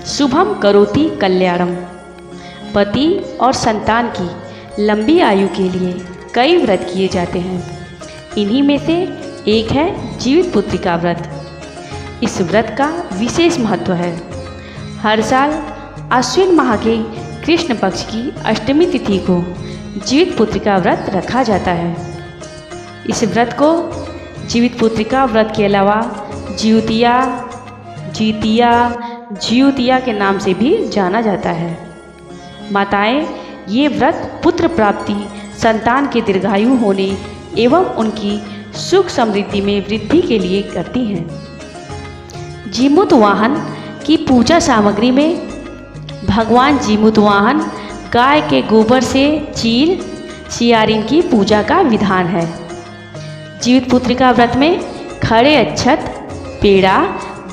शुभम करोति कल्याणम। पति और संतान की लंबी आयु के लिए कई व्रत किए जाते हैं। इन्हीं में से एक है जीवित पुत्री का व्रत। इस व्रत का विशेष महत्व है। हर साल आश्विन माह के कृष्ण पक्ष की अष्टमी तिथि को जीवित पुत्री का व्रत रखा जाता है। इस व्रत को जीवित पुत्री का व्रत के अलावा जिउतिया, जीतिया, जिउतिया के नाम से भी जाना जाता है। माताएं ये व्रत पुत्र प्राप्ति, संतान के दीर्घायु होने एवं उनकी सुख समृद्धि में वृद्धि के लिए करती हैं। जीमूत वाहन की पूजा सामग्री में भगवान जीमूत वाहन गाय के गोबर से चील सियारिन की पूजा का विधान है। जीवित पुत्री का व्रत में खड़े अक्षत, पेड़ा,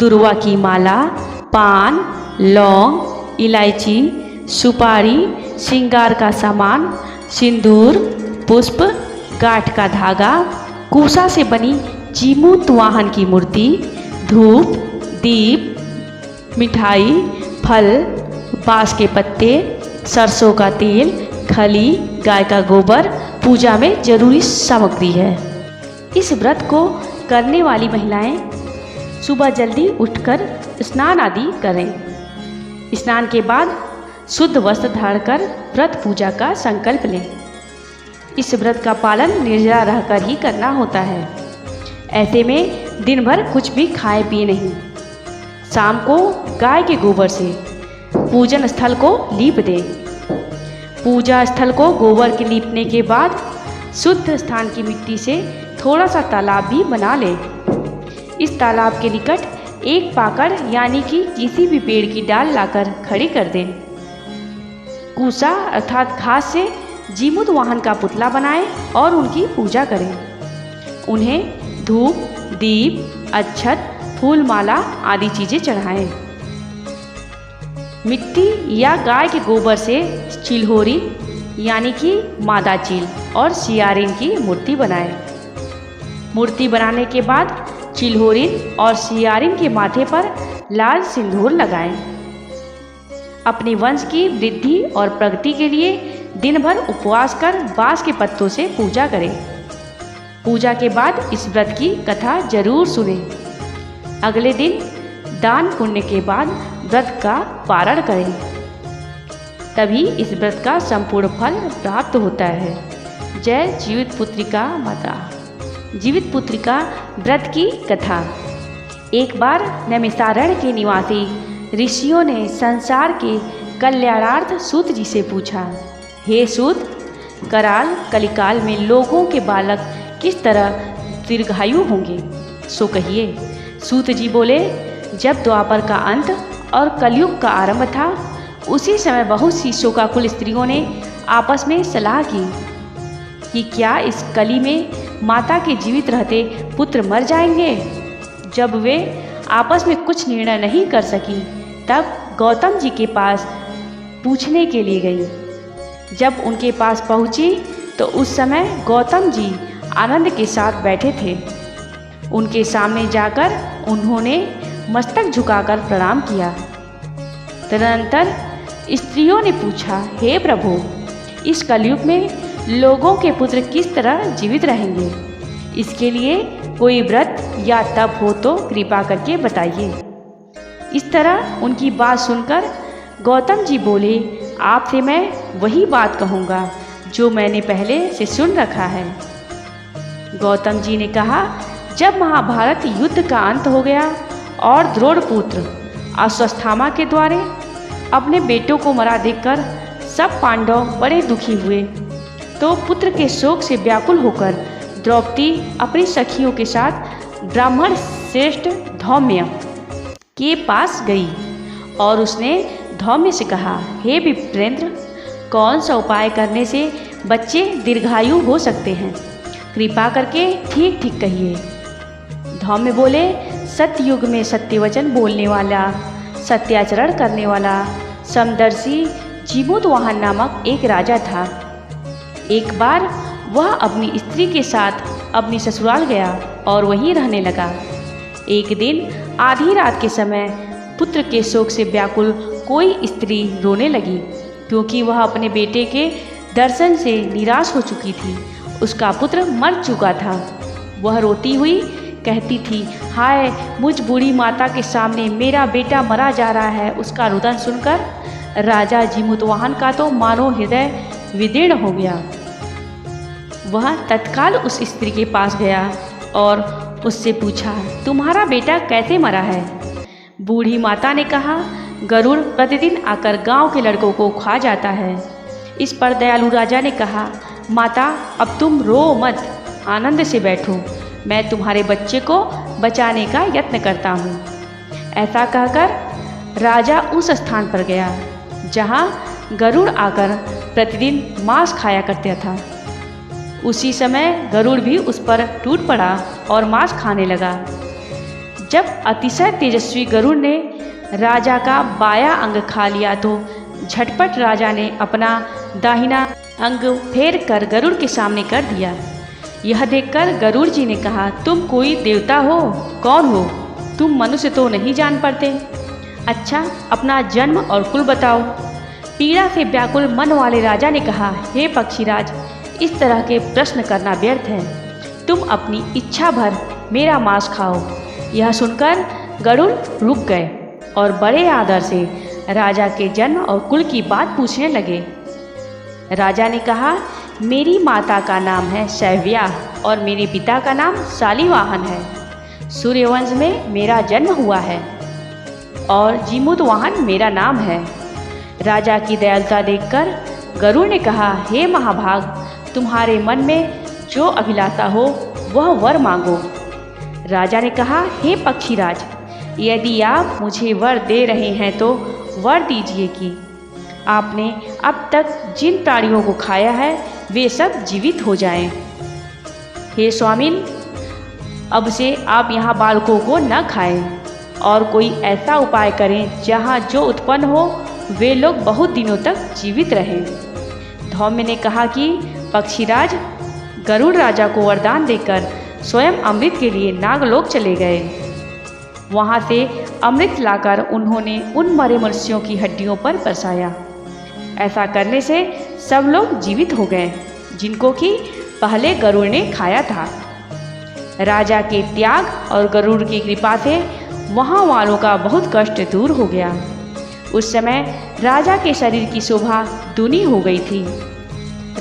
दुर्वा की माला, पान, लौंग, इलायची, सुपारी, श्रृंगार का सामान, सिंदूर, पुष्प, गांठ का धागा, कूसा से बनी जीमूत वाहन की मूर्ति, धूप, दीप, मिठाई, फल, बांस के पत्ते, सरसों का तेल, खली, गाय का गोबर पूजा में जरूरी सामग्री है। इस व्रत को करने वाली महिलाएं सुबह जल्दी उठकर स्नान आदि करें। स्नान के बाद शुद्ध वस्त्र धारण कर व्रत पूजा का संकल्प लें। इस व्रत का पालन निर्जला रहकर ही करना होता है। ऐसे में दिन भर कुछ भी खाए पिए नहीं। शाम को गाय के गोबर से पूजन स्थल को लीप दें। पूजा स्थल को गोबर के लीपने के बाद शुद्ध स्थान की मिट्टी से थोड़ा सा तालाब भी बना लें। इस तालाब के निकट एक पाकड़ यानी कि किसी भी पेड़ की डाल लाकर खड़ी कर दें। कूसा अर्थात घास से जीमूत वाहन का पुतला बनाएं और उनकी पूजा करें। उन्हें धूप, दीप, अक्षत, फूल माला आदि चीज़ें चढ़ाएं। मिट्टी या गाय के गोबर से चिल्होरी यानी कि मादा चील और सियारिन की मूर्ति बनाएं। मूर्ति बनाने के बाद चिल्होरिन और सियारिन के माथे पर लाल सिंदूर लगाएं। अपने वंश की वृद्धि और प्रगति के लिए दिन भर उपवास कर बांस के पत्तों से पूजा करें। पूजा के बाद इस व्रत की कथा जरूर सुनें। अगले दिन दान पुण्य के बाद व्रत का पारण करें। तभी इस व्रत का संपूर्ण फल प्राप्त होता है। जय जीवित पुत्रिका माता। जीवित पुत्रिका व्रत की कथा। एक बार नैमिषारण्य के निवासी ऋषियों ने संसार के कल्याणार्थ सूत जी से पूछा, हे सूत, कराल कलिकाल में लोगों के बालक किस तरह दीर्घायु होंगे, सो कहिए। सूत जी बोले, जब द्वापर का अंत और कलयुग का आरंभ था, उसी समय बहुत सी शोकाकुल स्त्रियों ने आपस में सलाह की कि क्या इस कली में माता के जीवित रहते पुत्र मर जाएंगे। जब वे आपस में कुछ निर्णय नहीं कर सकी, तब गौतम जी के पास पूछने के लिए गई। जब उनके पास पहुंची तो उस समय गौतम जी आनंद के साथ बैठे थे। उनके सामने जाकर उन्होंने मस्तक झुकाकर प्रणाम किया। तदनंतर स्त्रियों ने पूछा, हे प्रभु, इस कलयुग में लोगों के पुत्र किस तरह जीवित रहेंगे? इसके लिए कोई व्रत या तप हो तो कृपा करके बताइए। इस तरह उनकी बात सुनकर गौतम जी बोले, आपसे मैं वही बात कहूँगा जो मैंने पहले से सुन रखा है। गौतम जी ने कहा, जब महाभारत युद्ध का अंत हो गया और द्रोणपुत्र अश्वत्थामा के द्वारे अपने बेटों को मरा देखकर सब पांडव बड़े दुखी हुए, तो पुत्र के शोक से व्याकुल होकर द्रौपदी अपनी सखियों के साथ ब्राह्मण श्रेष्ठ धौम्य के पास गई और उसने धौम्य से कहा, हे विप्रेंद्र, कौन सा उपाय करने से बच्चे दीर्घायु हो सकते हैं? कृपा करके ठीक ठीक कहिए। धौम्य बोले, सत्ययुग में सत्यवचन बोलने वाला, सत्याचरण करने वाला समदर्शी जीमूत वाहन नामक एक राजा था। एक बार वह अपनी स्त्री के साथ अपनी ससुराल गया और वहीं रहने लगा। एक दिन आधी रात के समय पुत्र के शोक से व्याकुल कोई स्त्री रोने लगी, क्योंकि वह अपने बेटे के दर्शन से निराश हो चुकी थी। उसका पुत्र मर चुका था। वह रोती हुई कहती थी, हाय, मुझ बूढ़ी माता के सामने मेरा बेटा मरा जा रहा है। उसका रुदन सुनकर राजा जीमूतवाहन का तो मानो हृदय विदीर्ण हो गया। वह तत्काल उस स्त्री के पास गया और उससे पूछा, तुम्हारा बेटा कैसे मरा है? बूढ़ी माता ने कहा, गरुड़ प्रतिदिन आकर गांव के लड़कों को खा जाता है। इस पर दयालु राजा ने कहा, माता, अब तुम रो मत, आनंद से बैठो, मैं तुम्हारे बच्चे को बचाने का यत्न करता हूँ। ऐसा कहकर राजा उस स्थान पर गया जहाँ गरुड़ आकर प्रतिदिन मांस खाया करता था। उसी समय गरुड़ भी उस पर टूट पड़ा और मांस खाने लगा। जब अतिशय तेजस्वी गरुड़ ने राजा का बायां अंग खा लिया तो झटपट राजा ने अपना दाहिना अंग फेर कर गरुड़ के सामने कर दिया। यह देखकर गरुड़ जी ने कहा, तुम कोई देवता हो? कौन हो तुम? मनुष्य तो नहीं जान पड़ते। अच्छा, अपना जन्म और कुल बताओ। पीड़ा से व्याकुल मन वाले राजा ने कहा, हे पक्षीराज, इस तरह के प्रश्न करना व्यर्थ है। तुम अपनी इच्छा भर मेरा मांस खाओ। यह सुनकर गरुड़ रुक गए और बड़े आदर से राजा के जन्म और कुल की बात पूछने लगे। राजा ने कहा, मेरी माता का नाम है शैव्या और मेरे पिता का नाम शालिवाहन है। सूर्यवंश में मेरा जन्म हुआ है और जीमूतवाहन मेरा नाम है। राजा की दयालुता देखकर गरुड़ ने कहा, हे महाभाग, तुम्हारे मन में जो अभिलाषा हो वह वर मांगो। राजा ने कहा, हे पक्षीराज, यदि आप मुझे वर दे रहे हैं तो वर दीजिए कि आपने अब तक जिन प्राणियों को खाया है वे सब जीवित हो जाएं। हे स्वामिन, अब से आप यहाँ बालकों को न खाएं और कोई ऐसा उपाय करें जहाँ जो उत्पन्न हो वे लोग बहुत दिनों तक जीवित रहें। धौम्य ने कहा कि पक्षीराज, गरुड़ राजा को वरदान देकर स्वयं अमृत के लिए नागलोक चले गए। वहाँ से अमृत लाकर उन्होंने उन मरे मनुष्यों की हड्डियों पर बरसाया। ऐसा करने से सब लोग जीवित हो गए जिनको कि पहले गरुड़ ने खाया था। राजा के त्याग और गरुड़ की कृपा से वहाँ वालों का बहुत कष्ट दूर हो गया। उस समय राजा के शरीर की शोभा दूनी हो गई थी।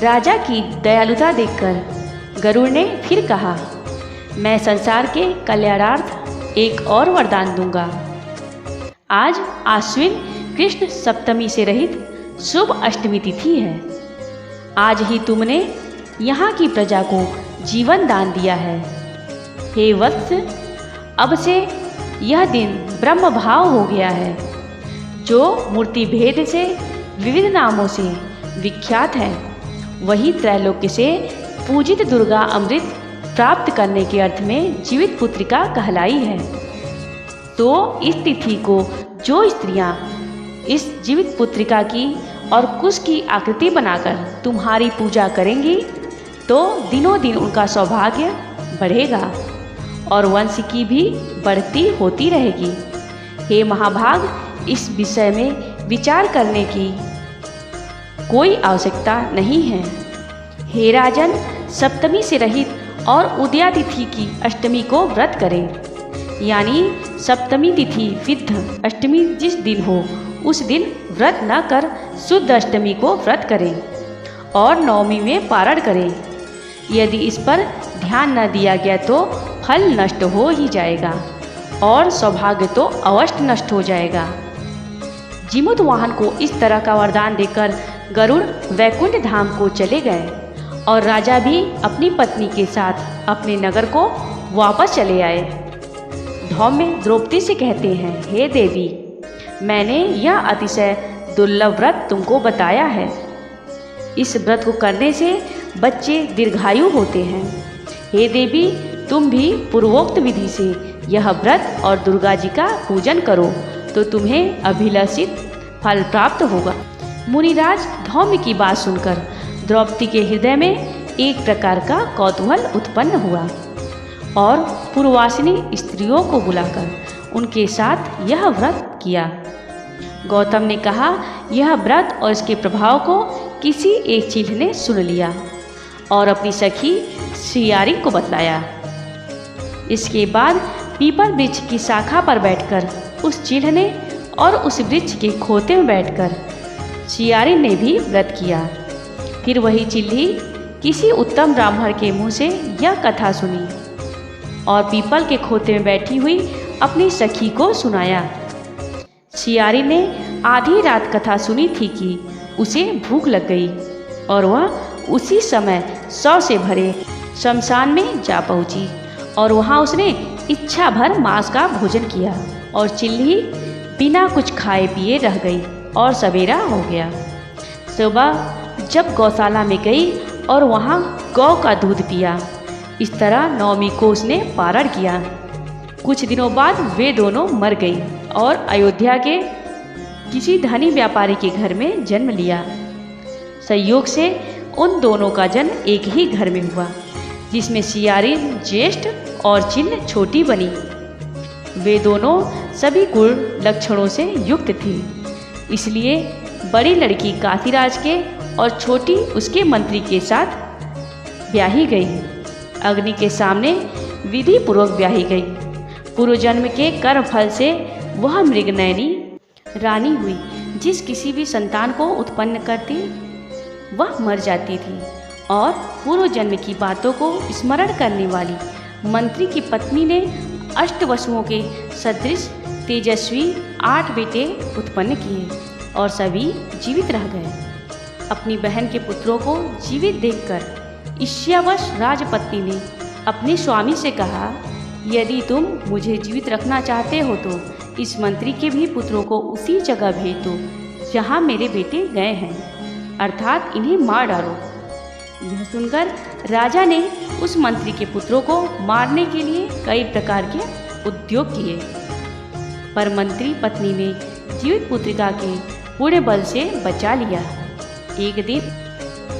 राजा की दयालुता देखकर गरुड़ ने फिर कहा, मैं संसार के कल्याणार्थ एक और वरदान दूंगा। आज आश्विन कृष्ण सप्तमी से रहित शुभ अष्टमी तिथि है। आज ही तुमने यहाँ की प्रजा को जीवन दान दिया है। हे वत्स, अब से यह दिन ब्रह्म भाव हो गया है, जो मूर्ति भेद से विविध नामों से विख्यात है। वही त्रैलोक्य से पूजित दुर्गा अमृत प्राप्त करने के अर्थ में जीवित पुत्रिका कहलाई है। तो इस तिथि को जो स्त्रियां इस जीवित पुत्रिका की और कुश की आकृति बनाकर तुम्हारी पूजा करेंगी तो दिनों दिन उनका सौभाग्य बढ़ेगा और वंश की भी बढ़ती होती रहेगी। हे महाभाग, इस विषय में विचार करने की कोई आवश्यकता नहीं है। हे राजन, सप्तमी से रहित और उदया तिथि की अष्टमी को व्रत करें, यानी सप्तमी तिथि विद्ध अष्टमी जिस दिन हो उस दिन व्रत न कर शुद्ध अष्टमी को व्रत करें और नवमी में पारण करें। यदि इस पर ध्यान न दिया गया तो फल नष्ट हो ही जाएगा और सौभाग्य तो अवश्य नष्ट हो जाएगा। जीमूतवाहन को इस तरह का वरदान देकर गरुड़ वैकुंठ धाम को चले गए और राजा भी अपनी पत्नी के साथ अपने नगर को वापस चले आए। धौम्य द्रौपदी से कहते हैं, हे देवी, मैंने यह अतिशय दुर्लभ व्रत तुमको बताया है। इस व्रत को करने से बच्चे दीर्घायु होते हैं। हे देवी, तुम भी पूर्वोक्त विधि से यह व्रत और दुर्गा जी का पूजन करो तो तुम्हें अभिलषित फल प्राप्त होगा। मुनिराज धौम्य की बात सुनकर द्रौपदी के हृदय में एक प्रकार का कौतूहल उत्पन्न हुआ और पूर्ववासिनी स्त्रियों को बुलाकर उनके साथ यह व्रत किया। गौतम ने कहा, यह व्रत और इसके प्रभाव को किसी एक चील ने सुन लिया और अपनी सखी सियारिन को बतलाया। इसके बाद पीपल वृक्ष की शाखा पर बैठकर उस चील ने और उस वृक्ष के खोते में बैठकर सियारिन ने भी व्रत किया। फिर वही चिल्ली किसी उत्तम ब्राह्मण के मुँह से यह कथा सुनी और पीपल के खोते में बैठी हुई अपनी सखी को सुनाया। सियारिन ने आधी रात कथा सुनी थी कि उसे भूख लग गई और वह उसी समय 100 से भरे शमशान में जा पहुंची और वहां उसने इच्छा भर मांस का भोजन किया और चिल्ली बिना कुछ खाए पिए रह गई और सवेरा हो गया। सुबह जब गौशाला में गई और वहां गौ का दूध पिया। इस तरह नवमी को उसने पारण किया। कुछ दिनों बाद वे दोनों मर गई और अयोध्या के किसी धनी व्यापारी के घर में जन्म लिया। संयोग से उन दोनों का जन्म एक ही घर में हुआ, जिसमें सियारिन ज्येष्ठ और चिल छोटी बनी। वे दोनों सभी गुण लक्षणों से युक्त थी, इसलिए बड़ी लड़की काशीराज के और छोटी उसके मंत्री के साथ ब्याही गई। अग्नि के सामने विधि पूर्वक ब्याही गई। पूर्व जन्म के कर्म फल से वह मृगनयनी रानी हुई। जिस किसी भी संतान को उत्पन्न करती वह मर जाती थी और पूर्व जन्म की बातों को स्मरण करने वाली मंत्री की पत्नी ने अष्टवसुओं के सदृश तेजस्वी 8 बेटे उत्पन्न किए और सभी जीवित रह गए। अपनी बहन के पुत्रों को जीवित देखकर ईर्ष्यावश राजपत्नी ने अपने स्वामी से कहा, यदि तुम मुझे जीवित रखना चाहते हो तो इस मंत्री के भी पुत्रों को उसी जगह भेज दो जहाँ मेरे बेटे गए हैं, अर्थात इन्हें मार डालो। यह सुनकर राजा ने उस मंत्री के पुत्रों को मारने के लिए कई प्रकार के उद्योग किए, पर मंत्री पत्नी ने जीवित पुत्रिका के पूर्ण बल से बचा लिया। एक दिन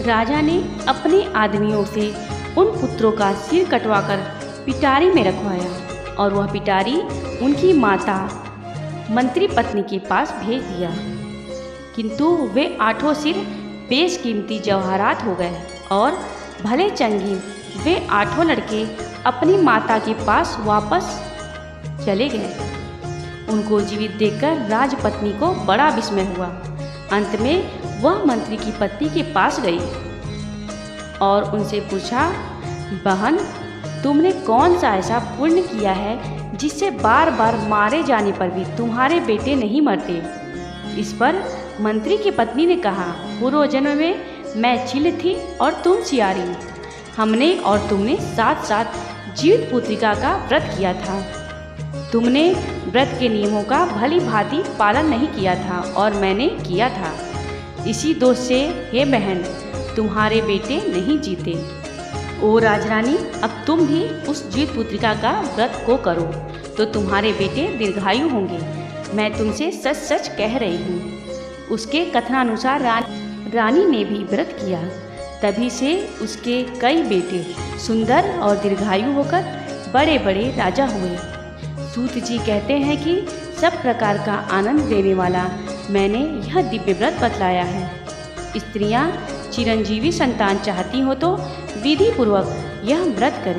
राजा ने अपने आदमियों से उन पुत्रों का सिर कटवाकर पिटारी में रखवाया और वह पिटारी उनकी माता मंत्री पत्नी के पास भेज दिया, किंतु वे 8 सिर बेशकीमती जवाहरात हो गए और भले चंगी वे 8 लड़के अपनी माता के पास वापस चले गए। उनको जीवित देखकर राजपत्नी को बड़ा विस्मय हुआ। अंत में वह मंत्री की पत्नी के पास गई और उनसे पूछा, बहन, तुमने कौन सा ऐसा पुण्य किया है जिससे बार बार मारे जाने पर भी तुम्हारे बेटे नहीं मरते? इस पर मंत्री की पत्नी ने कहा, पूर्व जन्म में मैं चिल थी और तुम सियारिन। हमने और तुमने साथ साथ जीवित पुत्रिका का व्रत किया था। तुमने व्रत के नियमों का भली भांति पालन नहीं किया था और मैंने किया था। इसी दोष से हे बहन, तुम्हारे बेटे नहीं जीते। ओ राजरानी, अब तुम भी उस जीवित पुत्रिका का व्रत को करो तो तुम्हारे बेटे दीर्घायु होंगे। मैं तुमसे सच सच कह रही हूँ। उसके कथनानुसार रानी ने भी व्रत किया, तभी से उसके कई बेटे सुंदर और दीर्घायु होकर बड़े बड़े राजा हुए। सूत जी कहते हैं कि सब प्रकार का आनंद देने वाला मैंने यह दिव्य व्रत बतलाया है। स्त्रियां चिरंजीवी संतान चाहती हो तो विधि पूर्वक यह व्रत करें।